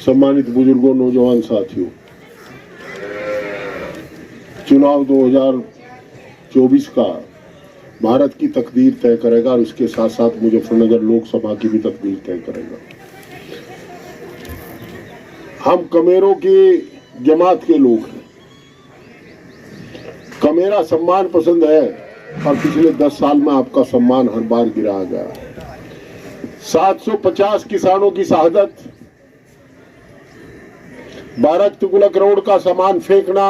सम्मानित बुजुर्गों, नौजवान साथियों, चुनाव 2024 का भारत की तकदीर तय करेगा और उसके साथ साथ मुजफ्फरनगर लोकसभा की भी तकदीर तय करेगा। हम कमेरों की जमात के लोग हैं। कमेरा सम्मान पसंद है और पिछले 10 साल में आपका सम्मान हर बार गिराया गया। 750 किसानों की शहादत, 12 करोड़ का सामान फेंकना,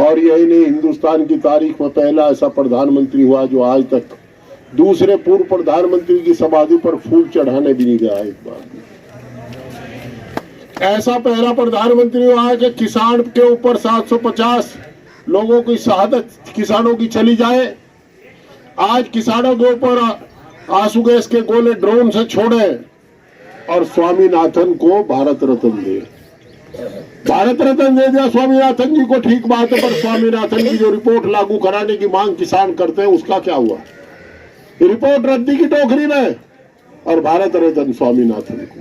और यही नहीं, हिंदुस्तान की तारीख में पहला ऐसा प्रधानमंत्री हुआ जो आज तक दूसरे पूर्व प्रधानमंत्री की समाधि पर फूल चढ़ाने भी नहीं गया। एक बार ऐसा पहला प्रधानमंत्री हुआ है कि किसान के ऊपर 750 लोगों की शहादत किसानों की चली जाए। आज किसानों के ऊपर आंसू गैस के गोले ड्रोन से छोड़े और स्वामीनाथन को भारत रत्न दे। भारत रत्न दे दिया स्वामीनाथन जी को, ठीक बात है, पर स्वामीनाथन की जो रिपोर्ट लागू कराने की मांग किसान करते हैं उसका क्या हुआ? रिपोर्ट रद्दी की टोकरी में और भारत रत्न स्वामीनाथन को।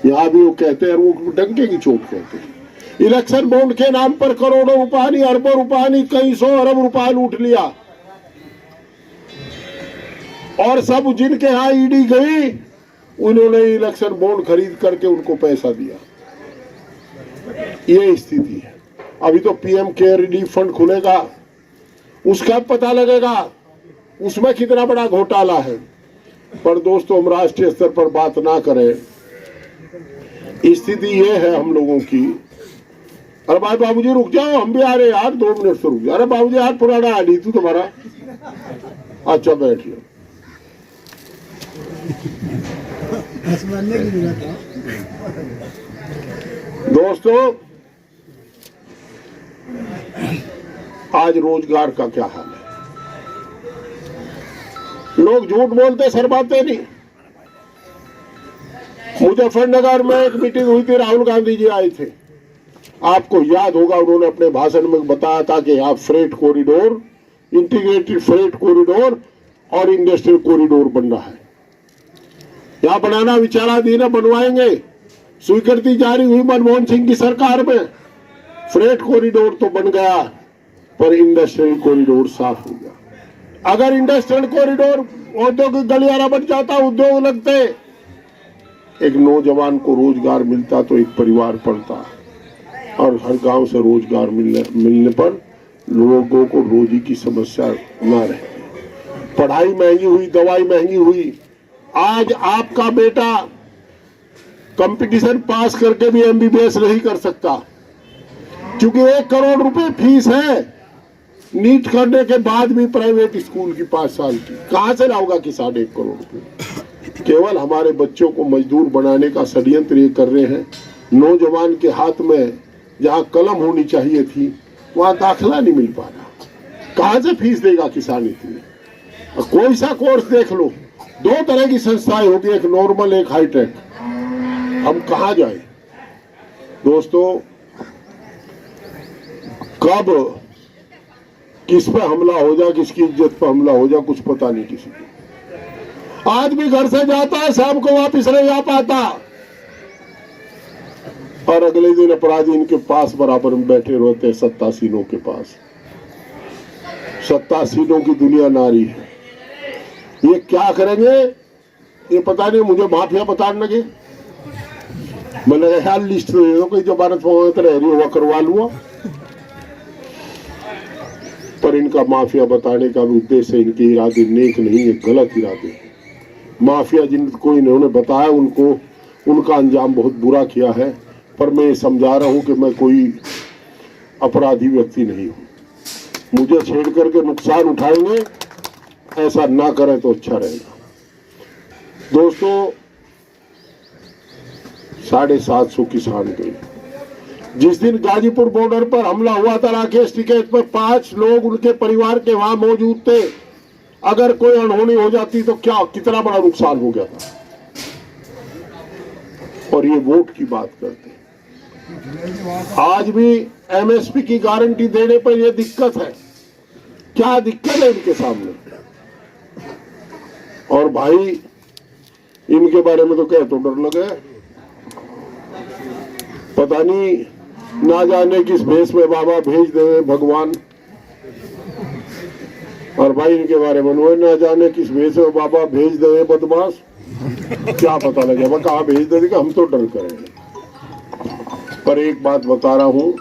यहाँ भी वो कहते हैं, वो डंके की चोट कहते हैं। इलेक्शन बॉन्ड के नाम पर करोड़ों रुपया नहीं, अरबों रुपया नहीं, कई 100 अरब रुपया लूट लिया। और सब जिनके यहाँ ईडी गई उन्होंने इलेक्शन बॉन्ड खरीद करके उनको पैसा दिया। ये स्थिति है। अभी तो पीएम केयर रिलीफ फंड खुलेगा, उसका पता लगेगा उसमें कितना बड़ा घोटाला है। पर दोस्तों, हम राष्ट्रीय स्तर पर बात ना करें। स्थिति ये है हम लोगों की। अरे भाई बाबूजी रुक जाओ, हम भी आ रहे यार, 2 मिनट से रुक जाओ। अरे बाबूजी यार, पुराना आईडी तू तुम्हारा। अच्छा बैठ लो। दोस्तों, आज रोजगार का क्या हाल है? लोग झूठ बोलते, शर्माते नहीं। मुजफ्फरनगर में एक मीटिंग हुई थी, राहुल गांधी जी आए थे। आपको याद होगा, उन्होंने अपने भाषण में बताया था कि यहाँ freight corridor, integrated freight corridor और इंडस्ट्रियल कॉरिडोर बन रहा है। यहाँ बनाना विचाराधीन है, बनवाएंगे। स्वीकृति जारी हुई मनमोहन सिंह की सरकार में। फ्रेट कॉरिडोर तो बन गया, पर इंडस्ट्रियल कॉरिडोर साफ हो गया। अगर इंडस्ट्रियल कॉरिडोर औद्योगिक गलियारा बन जाता, उद्योग लगते, एक नौजवान को रोजगार मिलता तो एक परिवार पलता, और हर गांव से रोजगार मिलने पर लोगों को रोजी की समस्या ना रहती। पढ़ाई महंगी हुई, दवाई महंगी हुई। आज आपका बेटा कंपटीशन पास करके भी एमबीबीएस नहीं कर सकता, क्योंकि 1 करोड़ रुपए फीस है। नीट करने के बाद भी प्राइवेट स्कूल की 5 साल की कहां से लाओगा कि 1.5 करोड़ रुपए? केवल हमारे बच्चों को मजदूर बनाने का षड्यंत्र ये कर रहे हैं। नौजवान के हाथ में जहां कलम होनी चाहिए थी, वहां दाखिला नहीं मिल पा रहा। कहां से फीस देगा किसान इतनी? कोई सा कोर्स देख लो, 2 तरह की संस्थाएं होती है, एक नॉर्मल, एक हाईटेक। हम कहां जाए? दोस्तों, कब किस पे हमला हो जाए, किसकी इज्जत पे हमला हो जाए, कुछ पता नहीं किसी को। आज भी घर से जाता है, शाम को वापस नहीं आ पाता, और अगले दिन अपराधी इनके पास बराबर में बैठे रहते हैं, सत्तासीनों के पास। सत्तासीनों की दुनिया नारी है। ये क्या करेंगे ये पता नहीं। मुझे माफिया बताने लगे, मैंने ख्याल लिस्ट दे दो, कोई जमानत रह रही हुआ करवा लूंगा। पर इनका माफिया बताने का उद्देश्य, इनके इरादे नेक नहीं है, गलत इरादे हैं। माफिया जिनको इन्होंने बताया, उनका अंजाम बहुत बुरा किया है। पर मैं समझा रहा हूं कि मैं कोई अपराधी व्यक्ति नहीं हूं। मुझे छेड़ करके नुकसान उठाएंगे, ऐसा ना करें तो अच्छा रहेगा। दोस्तों, 750 किसान गए। जिस दिन गाजीपुर बॉर्डर पर हमला हुआ था, राकेश टिकैत पर 5 लोग उनके परिवार के वहां मौजूद थे। अगर कोई अनहोनी हो जाती तो क्या, कितना बड़ा नुकसान हो गया था। और ये वोट की बात करते हैं। आज भी एमएसपी की गारंटी देने पर यह दिक्कत है। क्या दिक्कत है इनके सामने? और भाई, इनके बारे में तो क्या तो डर लगे। पता नहीं ना जाने किस भेष में बाबा भेज दे भगवान, और भाई इनके बारे में ना जाने किस भेष में बाबा भेज दे बदमाश, क्या पता लगे वह कहाँ भेज दे, हम तो डर करेंगे। पर एक बात बता रहा हूँ,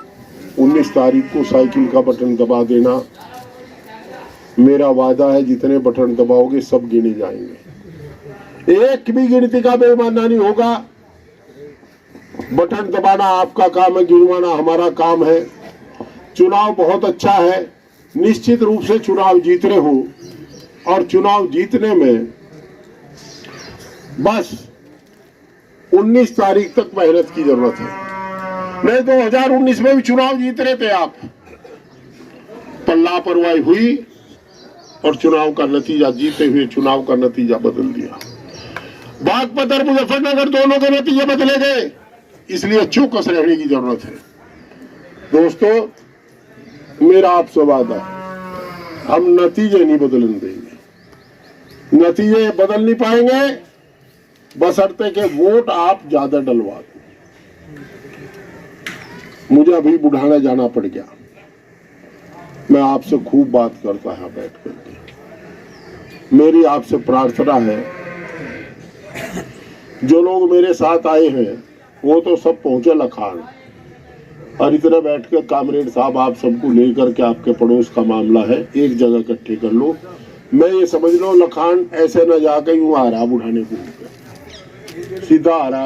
19 तारीख को साइकिल का बटन दबा देना, मेरा वादा है जितने बटन दबाओगे सब गिने जाएंगे, एक भी गिनती का बेईमाना नहीं होगा। बटन दबाना आपका काम है, गिनवाना हमारा काम है। चुनाव बहुत अच्छा है, निश्चित रूप से चुनाव जीत रहे हो, और चुनाव जीतने में बस 19 तारीख तक मेहनत की जरूरत है। नहीं 2019 में भी चुनाव जीत रहे थे आप, पर लापरवाही हुई और चुनाव का नतीजा, जीते हुए चुनाव का नतीजा बदल दिया। बागपत और मुजफ्फरनगर दोनों के नतीजे बदले गए, इसलिए चौकस रहने की जरूरत है। दोस्तों, मेरा आपसे वादा है, हम नतीजे नहीं बदलने देंगे। नतीजे बदल नहीं पाएंगे बशर्ते के वोट आप ज्यादा डलवा दो। मुझे अभी बुढ़ाना जाना पड़ गया, मैं आपसे खूब बात करता है बैठ करके। मेरी आपसे प्रार्थना है, जो लोग मेरे साथ आए हैं वो तो सब पहुंचे लखान, और इतना बैठ के कामरेड साहब आप सबको लेकर के, आपके पड़ोस का मामला है, एक जगह इकट्ठे कर लो। मैं ये समझ लो लखान ऐसे न जाके यूं आ रहा बुढ़ाने को, सीधा आ रहा।